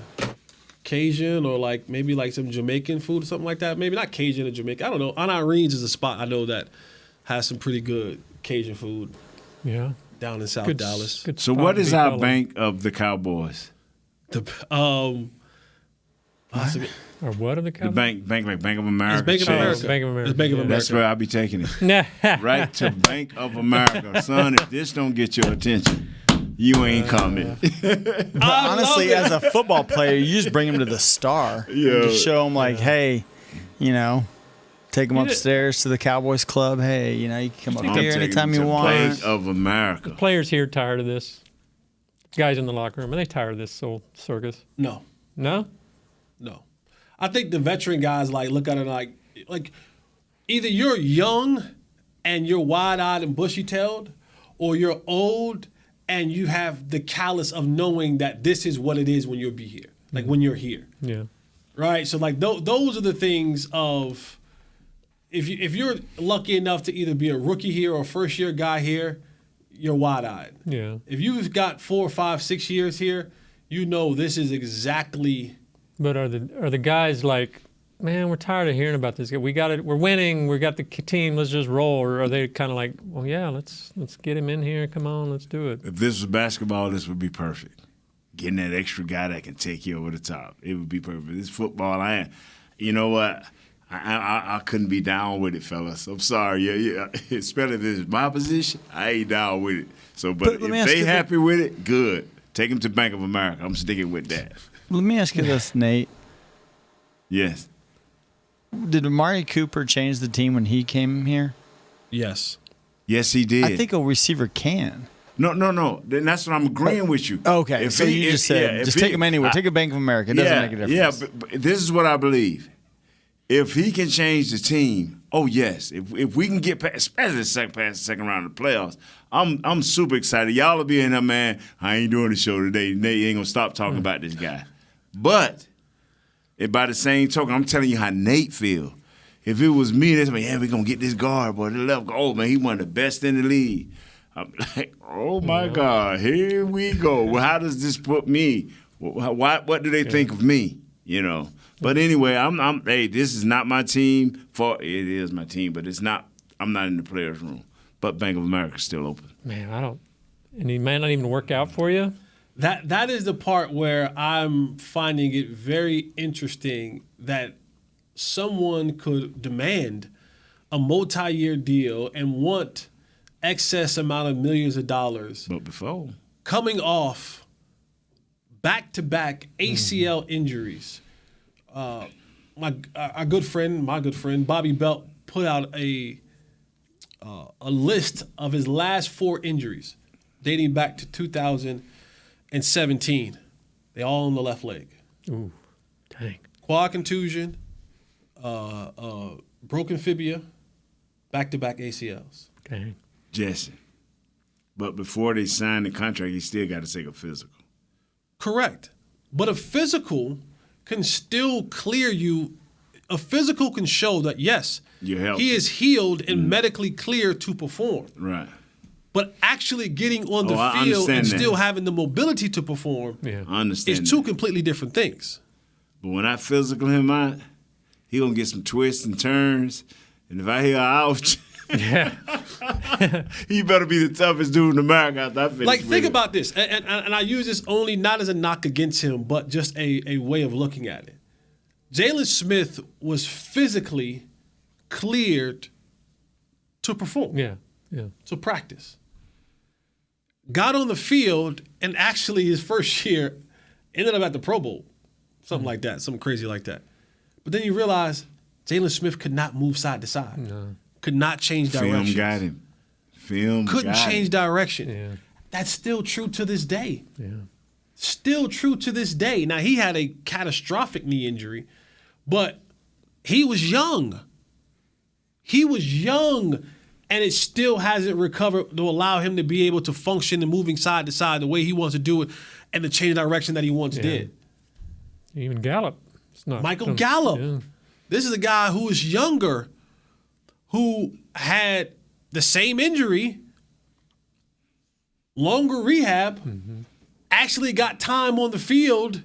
Speaker 5: Cajun or like maybe like some Jamaican food or something like that. Maybe not Cajun or Jamaican. I don't know. On Irene's is a spot I know that has some pretty good Cajun food.
Speaker 6: Yeah.
Speaker 5: Down in South Dallas.
Speaker 7: So what is our bank of the Cowboys?
Speaker 5: The
Speaker 6: Or what of the Cowboys?
Speaker 7: The bank like Bank of America.
Speaker 5: It's Bank of America.
Speaker 6: Bank of America.
Speaker 5: It's Bank of America.
Speaker 7: That's where I'll be taking it. Right to Bank of America. Son, if this don't get your attention, you ain't coming.
Speaker 8: But honestly, as a football player, you just bring him to the Star.
Speaker 7: Yeah.
Speaker 8: And just show him like, hey, take him upstairs to the Cowboys club. Hey, you can come up here anytime you want.
Speaker 7: Bank of America.
Speaker 6: The players here tired of this. Guys in the locker room, are they tired of this whole circus?
Speaker 5: No.
Speaker 6: No?
Speaker 5: No. I think the veteran guys look at it like either you're young and you're wide-eyed and bushy-tailed, or you're old and you have the callous of knowing that this is what it is when you'll be here, when you're here.
Speaker 6: Yeah.
Speaker 5: Right? So those are the things of if you're lucky enough to either be a rookie here or a first-year guy here, you're wide-eyed.
Speaker 6: Yeah.
Speaker 5: If you've got 4, 5, 6 years here, this is exactly.
Speaker 6: But are the guys like, man, we're tired of hearing about this. We got it. We're winning. We got the team. Let's just roll. Or are they kind of like, well, yeah, let's get him in here. Come on, let's do it.
Speaker 7: If this was basketball, this would be perfect. Getting that extra guy that can take you over the top. It would be perfect. This football, you know what? I couldn't be down with it, fellas. I'm sorry. Yeah. Especially if it's my position, I ain't down with it. So, but if they happy with it, good. Take them to Bank of America. I'm sticking with that.
Speaker 8: Let me ask you this, Nate.
Speaker 7: Yes.
Speaker 8: Did Amari Cooper change the team when he came here?
Speaker 5: Yes.
Speaker 7: Yes, he did.
Speaker 8: I think a receiver can.
Speaker 7: No. Then that's what I'm agreeing with you.
Speaker 8: Okay. So you just said, just take him anywhere. Take a Bank of America. It doesn't make a difference.
Speaker 7: Yeah, but this is what I believe. If he can change the team, oh yes. If we can get past, especially past the second round of the playoffs, I'm super excited. Y'all will be in there, man. I ain't doing the show today. Nate ain't gonna stop talking about this guy. But by the same token, I'm telling you how Nate feel. If it was me, they'd say, we're gonna get this guard, boy. The left guard, oh man, he one of the best in the league. I'm like, oh my God, here we go. Well, how does this put me? What do they think of me? But anyway, hey, this is not my team. It is my team, but it's not. I'm not in the players' room. But Bank of America's still open.
Speaker 6: Man, and he may not even work out for you.
Speaker 5: That is the part where I'm finding it very interesting that someone could demand a multi-year deal and want excess amount of millions of dollars.
Speaker 7: But before
Speaker 5: coming off back-to-back ACL injuries. My good friend Bobby Belt put out a list of his last 4 injuries dating back to 2017. They all on the left leg.
Speaker 6: Ooh, dang.
Speaker 5: Quad contusion, broken fibula, back-to-back ACLs.
Speaker 6: Dang.
Speaker 7: Jesse. But before they sign the contract, he still got to take a physical.
Speaker 5: Correct. But a physical can still clear you. A physical can show that, yes, he is healed and medically clear to perform.
Speaker 7: Right.
Speaker 5: But actually getting on the field and still having the mobility to perform
Speaker 7: I understand
Speaker 5: is 2 completely different things.
Speaker 7: But when I physical him out, he going to get some twists and turns. And if I hear ouch, he better be the toughest dude in America after I finish
Speaker 5: think about this. And I use this only not as a knock against him, but just a way of looking at it. Jalen Smith was physically cleared to perform.
Speaker 6: Yeah.
Speaker 5: To practice. Got on the field, and actually his first year ended up at the Pro Bowl. Something like that, something crazy like that. But then you realize Jalen Smith could not move side to side.
Speaker 6: No.
Speaker 5: Could not change direction.
Speaker 7: Film got him.
Speaker 5: Couldn't change direction.
Speaker 6: Yeah.
Speaker 5: That's still true to this day.
Speaker 6: Yeah.
Speaker 5: Still true to this day. Now, he had a catastrophic knee injury, but he was young. And it still hasn't recovered to allow him to be able to function and moving side to side the way he wants to do it and the change direction that he once did.
Speaker 6: Even Gallup.
Speaker 5: Michael Gallup. Yeah. This is a guy who is younger, who had the same injury, longer rehab, actually got time on the field,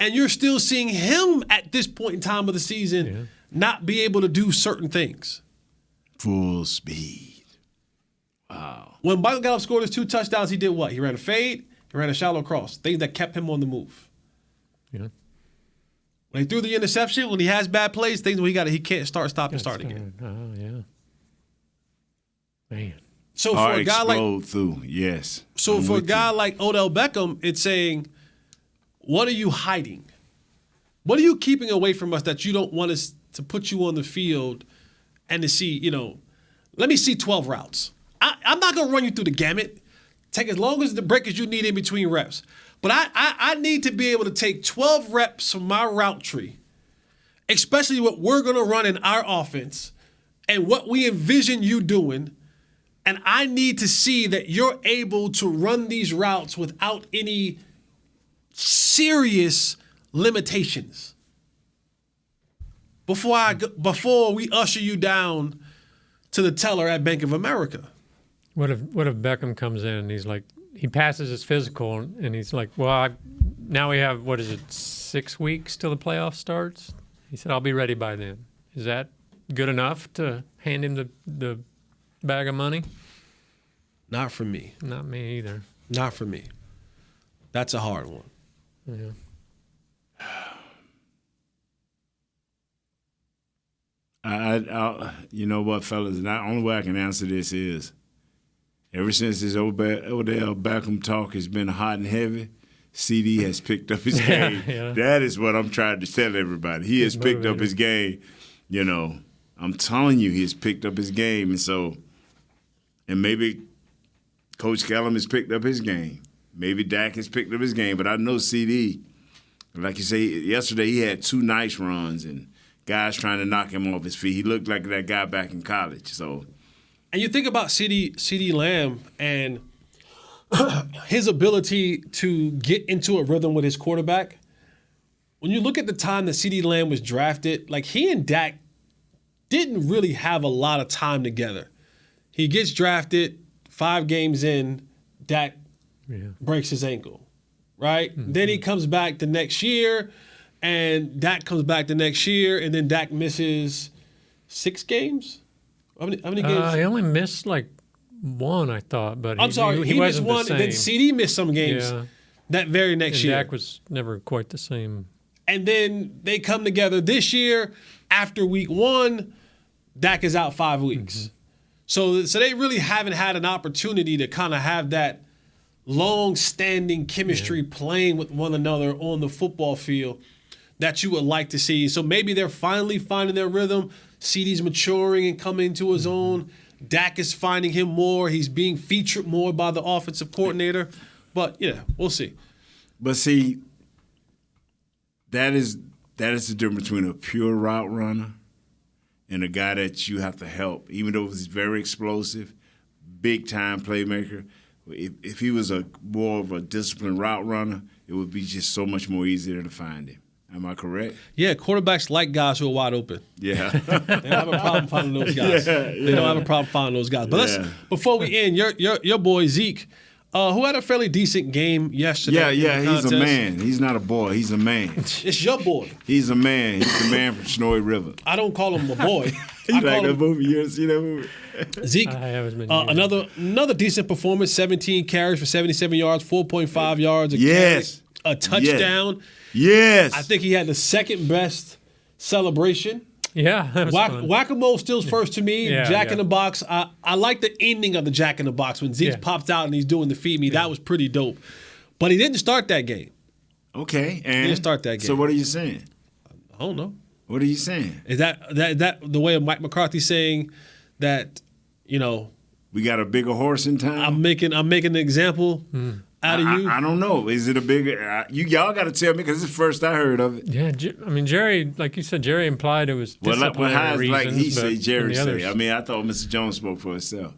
Speaker 5: And you're still seeing him at this point in time of the season not be able to do certain things.
Speaker 7: Full speed. Wow.
Speaker 5: When Michael Gallup scored his 2 touchdowns, he did what? He ran a fade, he ran a shallow cross, things that kept him on the move.
Speaker 6: Yeah.
Speaker 5: When he threw the interception, when he has bad plays, things where he can't start again.
Speaker 6: Oh, yeah. Man.
Speaker 5: So for a guy like
Speaker 7: through, yes.
Speaker 5: So for a guy like Odell Beckham, it's saying, what are you hiding? What are you keeping away from us that you don't want us to put you on the field and to see, let me see 12 routes. I'm not going to run you through the gamut. Take as long as the break as you need in between reps. But I need to be able to take 12 reps from my route tree, especially what we're going to run in our offense and what we envision you doing. And I need to see that you're able to run these routes without any serious limitations. Before we usher you down to the teller at Bank of America.
Speaker 6: What if Beckham comes in and he's like, he passes his physical and he's like, well, now we have, 6 weeks till the playoff starts? He said, I'll be ready by then. Is that good enough to hand him the bag of money?
Speaker 5: Not for me.
Speaker 6: Not me either.
Speaker 5: Not for me. That's a hard one.
Speaker 6: Yeah.
Speaker 7: You know what, fellas? The only way I can answer this is, ever since this Odell Beckham talk has been hot and heavy, CeeDee has picked up his game.
Speaker 6: Yeah.
Speaker 7: That is what I'm trying to tell everybody. He has picked up his game. I'm telling you, he has picked up his game. And maybe Coach Callum has picked up his game. Maybe Dak has picked up his game. But I know CeeDee, like you say, yesterday he had 2 nice runs and guys trying to knock him off his feet. He looked like that guy back in college.
Speaker 5: And you think about CeeDee Lamb and his ability to get into a rhythm with his quarterback. When you look at the time that CeeDee Lamb was drafted, like he and Dak didn't really have a lot of time together. He gets drafted, 5 games in, Dak breaks his ankle, right? Mm-hmm. Then he comes back the next year, and Dak comes back the next year, and then Dak misses 6 games? How many games?
Speaker 6: He only missed like 1, I thought. But
Speaker 5: I'm sorry, he missed 1, and then CeeDee missed some games that very next year.
Speaker 6: Dak was never quite the same.
Speaker 5: And then they come together this year. After week 1, Dak is out 5 weeks. Mm-hmm. So they really haven't had an opportunity to kind of have that long-standing chemistry playing with one another on the football field that you would like to see. So maybe they're finally finding their rhythm. CeeDee's maturing and coming into his own. Dak is finding him more. He's being featured more by the offensive coordinator. But, we'll see.
Speaker 7: But see, that is the difference between a pure route runner and a guy that you have to help, even though he's very explosive, big-time playmaker. If he was more of a disciplined route runner, it would be just so much more easier to find him. Am I correct?
Speaker 5: Yeah, quarterbacks like guys who are wide open.
Speaker 7: Yeah.
Speaker 5: They don't have a problem finding those guys. They don't have a problem finding those guys. But before we end, your boy Zeke, who had a fairly decent game yesterday.
Speaker 7: Yeah, he's a man. He's not a boy. He's a man.
Speaker 5: It's your boy.
Speaker 7: He's a man. He's the man from Snowy River.
Speaker 5: I don't call him a boy.
Speaker 7: You like that movie? You ever see that movie?
Speaker 5: Zeke, another decent performance, 17 carries for 77 yards, 4.5 yards a carry, a touchdown.
Speaker 7: Yes.
Speaker 5: I think he had the second best celebration.
Speaker 6: Yeah, that was fun.
Speaker 5: Whack-a-mole still's first to me. Jack in the Box. I like the ending of the Jack in the Box when Zeke pops out and he's doing the feed me. That was pretty dope. But he didn't start that game.
Speaker 7: Okay, and
Speaker 5: he didn't start that game.
Speaker 7: So what are you saying?
Speaker 5: I don't know.
Speaker 7: What are you saying?
Speaker 5: Is that the way of Mike McCarthy saying that,
Speaker 7: we got a bigger horse in town?
Speaker 5: I'm making an example out of you?
Speaker 7: I don't know. Is it a bigger? Y'all got to tell me because it's the first I heard of it.
Speaker 6: Yeah, Jerry, like you said, Jerry implied it was disciplinary reasons.
Speaker 7: Like he said, Jerry said.
Speaker 6: Others,
Speaker 7: I thought Mr. Jones spoke for himself.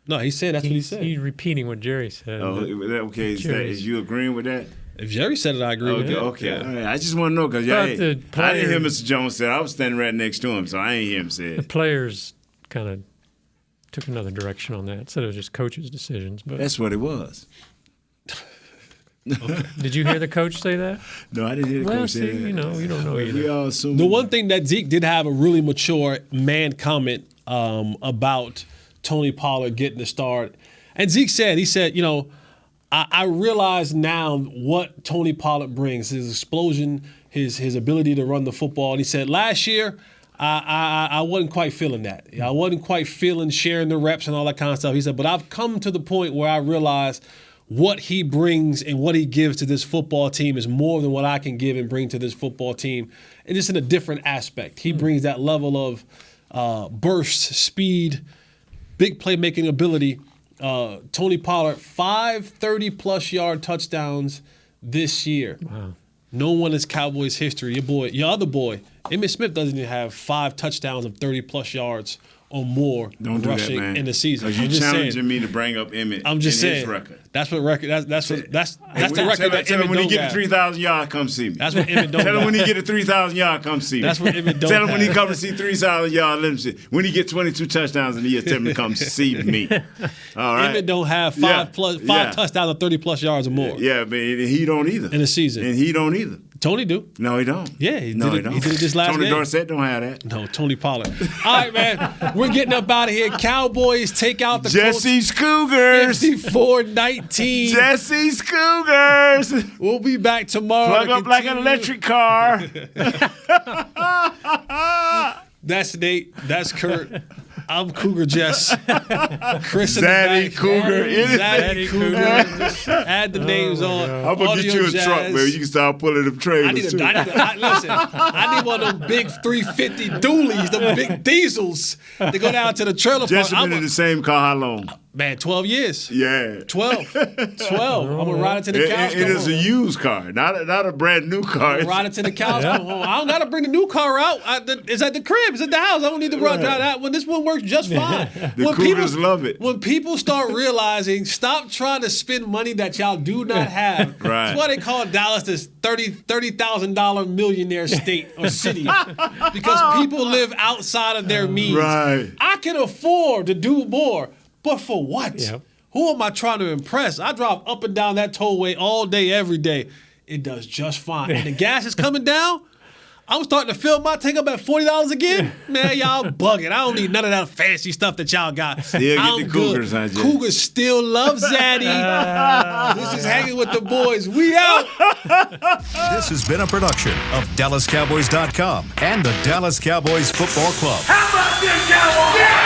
Speaker 5: No, he said that's what he said.
Speaker 6: He's repeating what Jerry said.
Speaker 7: Oh, okay. Is you agreeing with that?
Speaker 5: If Jerry said it, I agree with it.
Speaker 7: Okay. Yeah. All right. I just want to know because I didn't hear Mr. Jones say it. I was standing right next to him, so I ain't hear him say it.
Speaker 6: The players kind of took another direction on that. Said it was just coaches' decisions. But
Speaker 7: that's what it was.
Speaker 5: Okay.
Speaker 6: Did you hear the coach say that?
Speaker 7: No, I didn't hear the coach say that.
Speaker 6: You don't know either.
Speaker 7: We all assume
Speaker 5: The one thing that Zeke did have a really mature man comment about Tony Pollard getting the start. And Zeke said, I realize now what Tony Pollard brings, his explosion, his ability to run the football. And he said, last year, I wasn't quite feeling that. I wasn't quite feeling sharing the reps and all that kind of stuff. He said, but I've come to the point where I realize what he brings and what he gives to this football team is more than what I can give and bring to this football team. And just in a different aspect. He brings that level of burst, speed, big playmaking ability. Tony Pollard, 5 30-plus yard touchdowns this year.
Speaker 6: Wow.
Speaker 5: No one in Cowboys history. Your other boy, Emmitt Smith doesn't even have 5 touchdowns of 30-plus yards or more rushing in the season.
Speaker 7: Because you're challenging me to bring up Emmitt.
Speaker 5: I'm just saying.
Speaker 7: His record.
Speaker 5: That's what record. That's the record that
Speaker 7: Tell him
Speaker 5: Emmitt
Speaker 7: when he
Speaker 5: don't
Speaker 7: get
Speaker 5: got.
Speaker 7: to 3,000 yards, come see me.
Speaker 5: That's what Emmitt don't
Speaker 7: Tell him
Speaker 5: got.
Speaker 7: when he get to 3,000 yards, come see me.
Speaker 5: That's what Emmitt don't
Speaker 7: Tell him when he
Speaker 5: have.
Speaker 7: come to see 3,000 yards, let him see. When he get 22 touchdowns in a year, tell him to come see me. All right.
Speaker 5: Emmitt don't have 5 touchdowns of 30-plus yards or more.
Speaker 7: Yeah, but he don't either.
Speaker 5: In a season.
Speaker 7: And he don't either.
Speaker 5: Tony do.
Speaker 7: No, he don't.
Speaker 5: Yeah, he
Speaker 7: no,
Speaker 5: did it this last
Speaker 7: Tony
Speaker 5: game.
Speaker 7: Dorsett don't have that.
Speaker 5: No, Tony Pollard. All right, man. We're getting up out of here. Cowboys take out the
Speaker 7: Jesse's
Speaker 5: Colts
Speaker 7: Cougars.
Speaker 5: 54-19.
Speaker 7: Jesse's Cougars.
Speaker 5: We'll be back tomorrow.
Speaker 7: Plug up like an electric car.
Speaker 5: That's Nate. That's Kurt. I'm Cougar Jess. Chris
Speaker 7: Zaddy
Speaker 5: in the back.
Speaker 7: Cougar.
Speaker 5: Zaddy Cougar. Just add the names on.
Speaker 7: I'm going to get you a
Speaker 5: Audio
Speaker 7: truck,
Speaker 5: Jazz.
Speaker 7: man. You can start pulling them trailers.
Speaker 5: Listen, I need one of them big 350 dualies, them big diesels to go down to the trailer park.
Speaker 7: Jesse been in the same car how long?
Speaker 5: Man, 12 years.
Speaker 7: Yeah.
Speaker 5: 12. 12. I'm going to ride it to the cows
Speaker 7: It
Speaker 5: come
Speaker 7: is
Speaker 5: home.
Speaker 7: a used car, not a brand new car.
Speaker 5: I'm ride it to the cows come home. I don't got to bring the new car out. It's at the crib. It's at the house. I don't need to drive that one. This one works just fine.
Speaker 7: The Cougars love it.
Speaker 5: When people start realizing, stop trying to spend money that y'all do not have.
Speaker 7: Right.
Speaker 5: That's why they call Dallas this $30,000 millionaire state or city. Because people live outside of their means.
Speaker 7: Right.
Speaker 5: I can afford to do more. But for what?
Speaker 6: Yep.
Speaker 5: Who am I trying to impress? I drive up and down that tollway all day, every day. It does just fine. And the gas is coming down. I'm starting to fill my tank up at $40 again. Man, y'all bugging. I don't need none of that fancy stuff that y'all got.
Speaker 7: Still get
Speaker 5: I'm
Speaker 7: the Cougars,
Speaker 5: good.
Speaker 7: huh, Jay?
Speaker 5: Cougars still love Zaddy. This is Hanging with the Boys. We out.
Speaker 1: This has been a production of DallasCowboys.com and the Dallas Cowboys Football Club.
Speaker 3: How about this, Cowboys? Yeah!